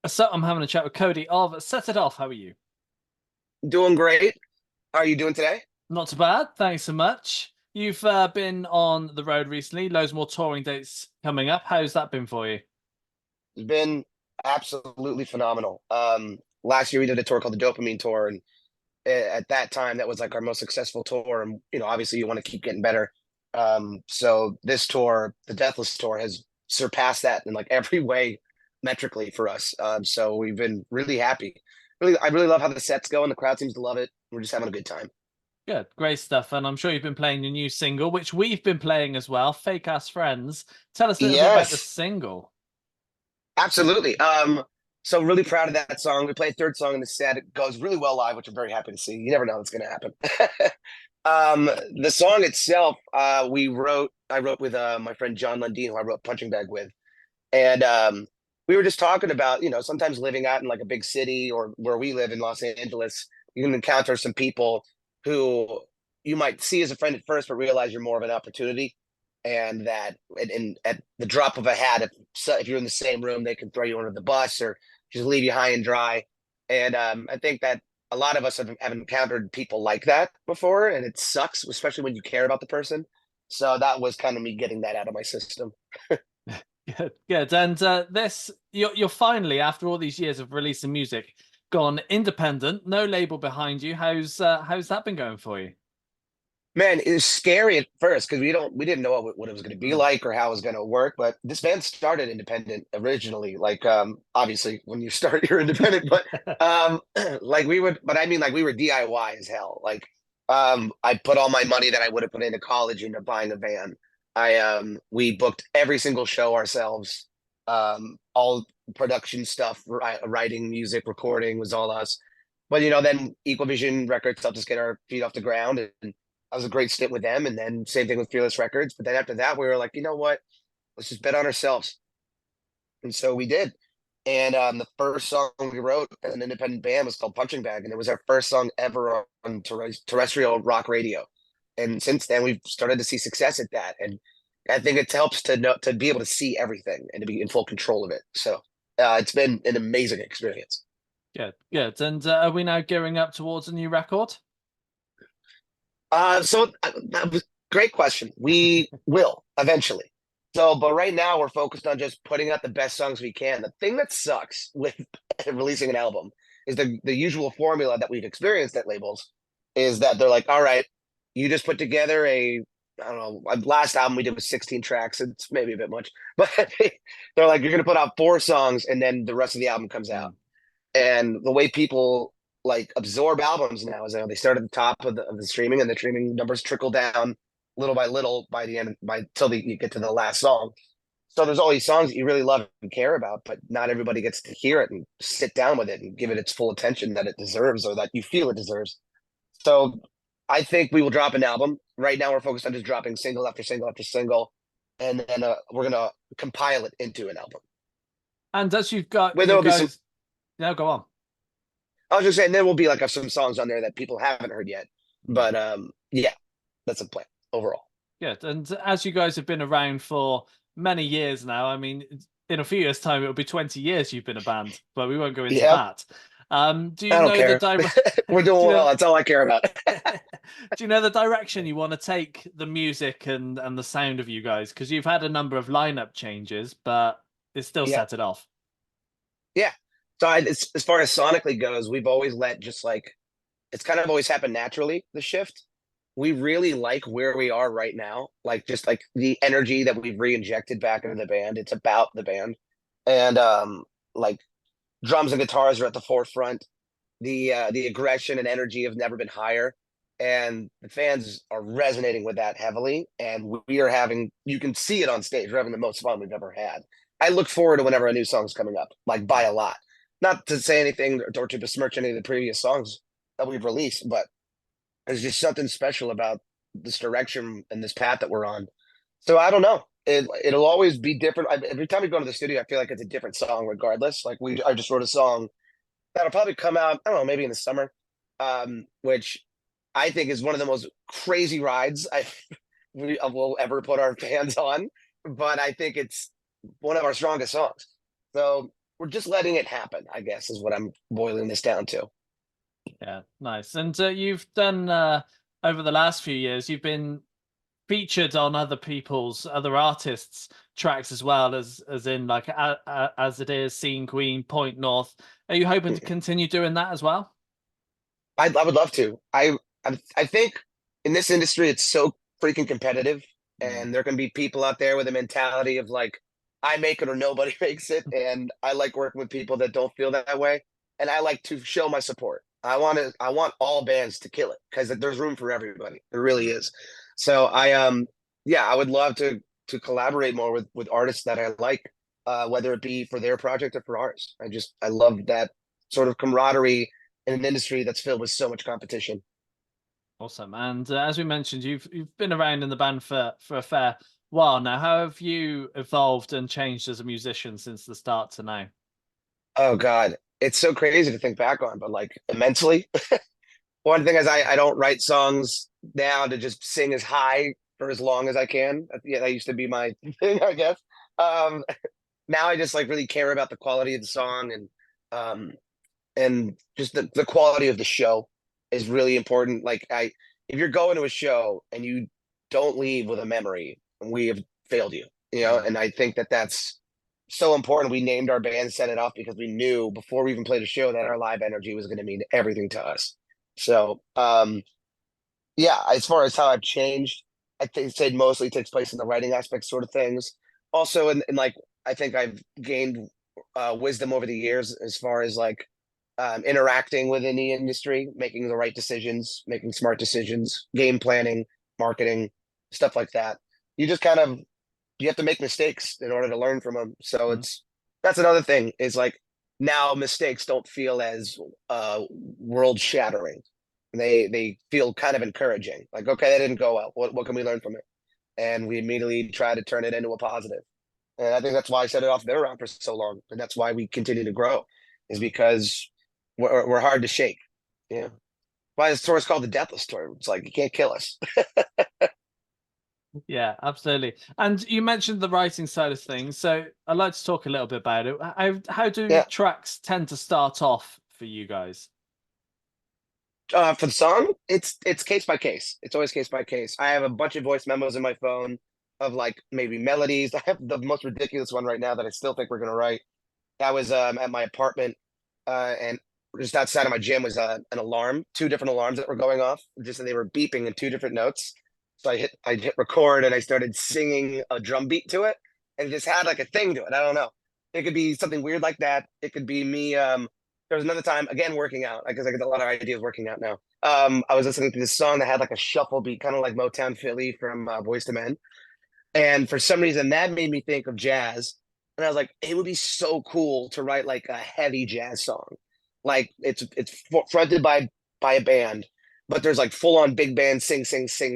So I'm having a chat with Cody of Set It Off. How are you? Doing great. How are you doing today? Not too bad, thanks so much. You've been on the road recently, loads more touring dates coming up. How's that been for you? It's been absolutely phenomenal. Last year we did a tour called the Dopamine Tour, and at that time that was like our most successful tour. And obviously you want to keep getting better. So this tour, the Deathless Tour, has surpassed that in like every way metrically for us. So we've been really happy. I really love how the sets go, and the crowd seems to love it. We're just having a good time. Good, great stuff. And I'm sure you've been playing your new single, which we've been playing as well, Fake Ass Friends. Tell us a little bit about the Yes. single. Absolutely. So really proud of that song. We played third song in the set. It goes really well live, which I'm very happy to see. You never know what's going to happen. The song itself, I wrote with my friend John Lundeen, who I wrote Punching Bag with, and we were just talking about, sometimes living out in like a big city or where we live in Los Angeles, you can encounter some people who you might see as a friend at first, but realize you're more of an opportunity, and that at the drop of a hat, if you're in the same room, they can throw you under the bus or just leave you high and dry. And I think that a lot of us have encountered people like that before, and it sucks, especially when you care about the person. So that was kind of me getting that out of my system. Good, good. And this, you're finally, after all these years of releasing music, gone independent, no label behind you. How's that been going for you? Man, it was scary at first because we didn't know what it was going to be Mm. like or how it was going to work. But this band started independent originally. Like obviously when you start you're independent, but like but I mean like we were DIY as hell. Like I put all my money that I would have put into college into buying a van. We booked every single show ourselves. All production stuff, writing, music, recording was all us. But then Equal Records helped us get our feet off the ground, and that was a great stint with them. And then same thing with Fearless Records. But then after that, we were like, you know what? Let's just bet on ourselves. And so we did. And the first song we wrote as an independent band was called Punching Bag. And it was our first song ever on terrestrial rock radio. And since then, we've started to see success at that. And I think it helps to be able to see everything and to be in full control of it. So it's been an amazing experience. Good, good. And are we now gearing up towards a new record? That was a great question. We will eventually. So, but right now we're focused on just putting out the best songs we can. The thing that sucks with releasing an album is the usual formula that we've experienced at labels is that they're like, all right, you just put together I don't know, last album we did was 16 tracks. It's maybe a bit much, but they're like, you're going to put out four songs and then the rest of the album comes out. Mm. And the way people like absorb albums now is they start at the top of the streaming, and the streaming numbers trickle down little by little by the end by till you get to the last song. So there's all these songs that you really love and care about, but not everybody gets to hear it and sit down with it and give it its full attention that it deserves or that you feel it deserves. So I think we will drop an album. Right now we're focused on just dropping single after single after single, and then we're gonna compile it into an album. And as you've got Where there you will be some guys, now go on. I was just saying there will be like some songs on there that people haven't heard yet. Mm. But yeah, that's a plan overall. Good. And as you guys have been around for many years now, I mean, in a few years' time, it'll be 20 years you've been a band, but we won't go into Yep. that. Do you I don't know the care. We're do doing you well. know That's all I care about. do you know the direction you want to take the music and the sound of you guys? Because you've had a number of lineup changes, but it's still Yep. set it off. Yeah. So as far as sonically goes, we've always let just like it's kind of always happened naturally, the shift. We really like where we are right now. Like just like the energy that we've re-injected back into the band. It's about the band. And like drums and guitars are at the forefront. The aggression and energy have never been higher, and the fans are resonating with that heavily. And we are having you can see it on stage. We're having the most fun we've ever had. I look forward to whenever a new song's coming up, like by a lot. Not to say anything or to besmirch any of the previous songs that we've released, but there's just something special about this direction and this path that we're on. So I don't know. It'll always be different. Every time we go to the studio, I feel like it's a different song, regardless. Like I just wrote a song that'll probably come out, I don't know, maybe in the summer, which I think is one of the most crazy rides we will ever put our fans on. But I think it's one of our strongest songs. So we're just letting it happen, I guess, is what I'm boiling this down to. Yeah, nice. And you've done over the last few years, you've been featured on other people's other artists' tracks as well as in like as it is, Scene Queen, Point North. Are you hoping to continue doing that as well? I would love to. I think in this industry it's so freaking competitive, Mm. and there can be people out there with a mentality of like, I make it or nobody makes it, and I like working with people that don't feel that way, and I like to show my support. I want all bands to kill it because there's room for everybody. There really is. So yeah, I would love to collaborate more with artists that I like, whether it be for their project or for ours. I love that sort of camaraderie in an industry that's filled with so much competition. Awesome. And as we mentioned, you've been around in the band for a fair while now. How have you evolved and changed as a musician since the start to now? Oh God, it's so crazy to think back on, but like immensely. One thing is I don't write songs now to just sing as high for as long as I can. Yeah, that used to be my thing, I guess. Um, Now I just like really care about the quality of the song um and just the quality of the show is really important. Like if you're going to a show and you don't leave with a memory, we have failed you, you know. Mm. And I think that that's so important. We named our band Set It Off because we knew before we even played a show that our live energy was going to mean everything to us. So yeah, as far as how I've changed, I think it mostly takes place in the writing aspect sort of things. Also in like I think I've gained wisdom over the years as far as like interacting within the industry, making the right decisions, making smart decisions, game planning, marketing, stuff like that. You just kind of you have to make mistakes in order to learn from them. So Mm. it's that's another thing is like now mistakes don't feel as world shattering. They feel kind of encouraging. Like, okay, that didn't go well. What can we learn from it? And we immediately try to turn it into a positive. And I think that's why I Set It Off been around for so long, and that's why we continue to grow, is because we're hard to shake. Yeah, why the story's called the Deathless Tour. It's like you can't kill us. Yeah, absolutely. And you mentioned the writing side of things, so I'd like to talk a little bit about it. How do Yeah, tracks tend to start off for you guys? for the song, it's case by case. It's always case by case. I have a bunch of voice memos in my phone of like maybe melodies. I have the most ridiculous one right now that I still think we're gonna write. That was at my apartment, and just outside of my gym was an alarm, two different alarms that were going off. Just they were beeping in two different notes. So I hit record and I started singing a drum beat to it, and it just had like a thing to it. I don't know. It could be something weird like that. It could be me. There was another time again working out because I get a lot of ideas working out now. I was listening to this song that had like a shuffle beat, kind of like Motown Philly from Boyz II Men, and for some reason that made me think of jazz. And I was like, it would be so cool to write like a heavy jazz song. Like it's fronted by a band, but there's like full on big band sing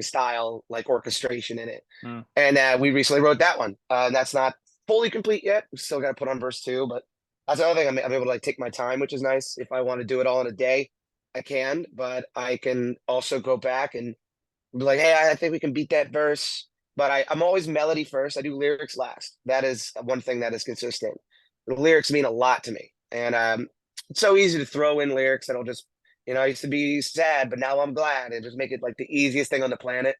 style like orchestration in it. Mm. And we recently wrote that one. That's not fully complete yet. We still got to put on verse two, but that's another thing. I'm able to like take my time, which is nice. If I want to do it all in a day, I can, but I can also go back and be like, hey, I think we can beat that verse. But I'm always melody first. I do lyrics last. That is one thing that is consistent. The lyrics mean a lot to me. And it's so easy to throw in lyrics that'll just, I used to be sad, but now I'm glad, and just make it like the easiest thing on the planet.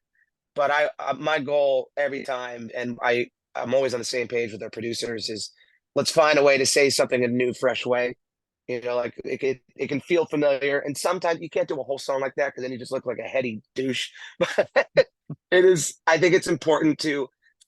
But my goal every time, and I'm always on the same page with our producers, is let's find a way to say something in a new, fresh way. Like it can feel familiar, and sometimes you can't do a whole song like that because then you just look like a heady douche. But it is. I think it's important to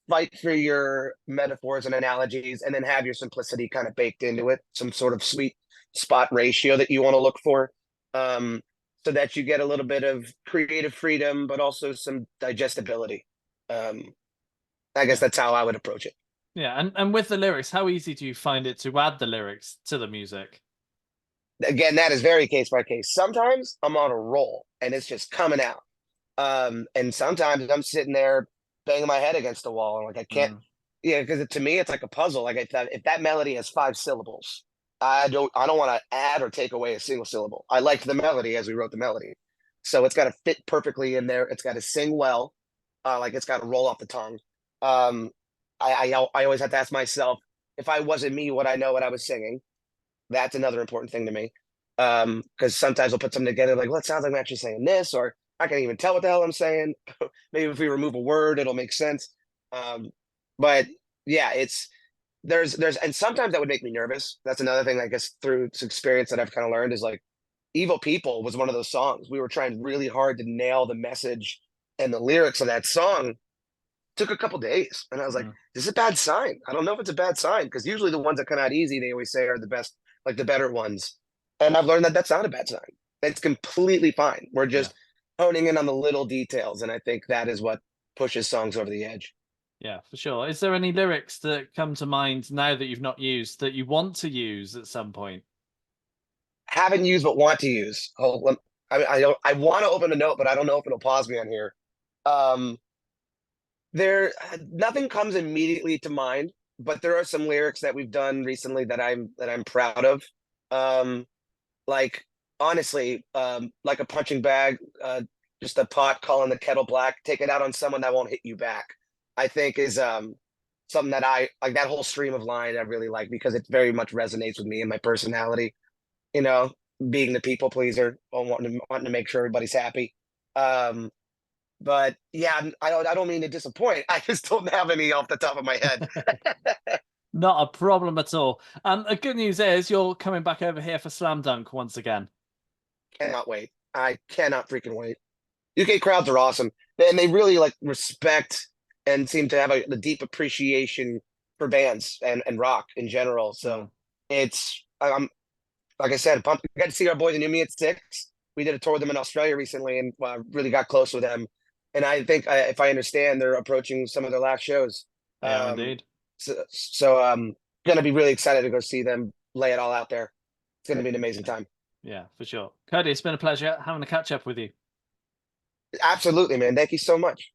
fight for your metaphors and analogies, and then have your simplicity kind of baked into it, some sort of sweet spot ratio that you want to look for, um, so that you get a little bit of creative freedom, but also some digestibility. Um, I guess Yeah. that's how I would approach it. Yeah, and with the lyrics, how easy do you find it to add the lyrics to the music? Again, that is very case by case. Sometimes I'm on a roll and it's just coming out. And sometimes I'm sitting there banging my head against the wall and like I can't, Mm. yeah, because to me it's like a puzzle. Like if that melody has five syllables, I don't want to add or take away a single syllable. I liked the melody as we wrote the melody. So it's got to fit perfectly in there. It's got to sing well. Like it's got to roll off the tongue. Um, I always have to ask myself, if I wasn't me, would I know what I was singing? That's another important thing to me. Because sometimes we'll put something together like, well, it sounds like I'm actually saying this, or I can't even tell what the hell I'm saying. Maybe if we remove a word, it'll make sense. Um, but yeah, and sometimes that would make me nervous. That's another thing, I guess, through experience that I've kind of learned is like Evil People was one of those songs. We were trying really hard to nail the message and the lyrics of that song. Took a couple days, and I was like, Mm. "This is a bad sign." I don't know if it's a bad sign because usually the ones that come out easy, they always say are the best, like the better ones. And I've learned that that's not a bad sign. It's completely fine. We're Yeah. just honing in on the little details, and I think that is what pushes songs over the edge. Yeah, for sure. Is there any lyrics that come to mind now that you've not used that you want to use at some point? Haven't used but want to use. I don't. I want to open a note, but I don't know if it'll pause me on here. Um, there, nothing comes immediately to mind, but there are some lyrics that we've done recently that I'm proud of. Um, like honestly, like a punching bag, just a pot calling the kettle black, take it out on someone that won't hit you back. I think is something that I like that whole stream of line I really like because it very much resonates with me and my personality. You know, being the people pleaser, wanting to make sure everybody's happy. Um, but yeah, I don't mean to disappoint. I just don't have any off the top of my head. Not a problem at all. The good news is you're coming back over here for Slam Dunk once again. Cannot wait. I cannot freaking wait. UK crowds are awesome, and they really like respect and seem to have a deep appreciation for bands and rock in general. Mm. So I'm like I said, pumped. We got to see our boys in Yumi at Six. We did a tour with them in Australia recently, and really got close with them. And I think, if I understand, they're approaching some of their last shows. They are Um, indeed. so gonna be really excited to go see them lay it all out there. It's gonna be an amazing time. Yeah, for sure. Cody, it's been a pleasure having a catch up with you. Absolutely, man. Thank you so much.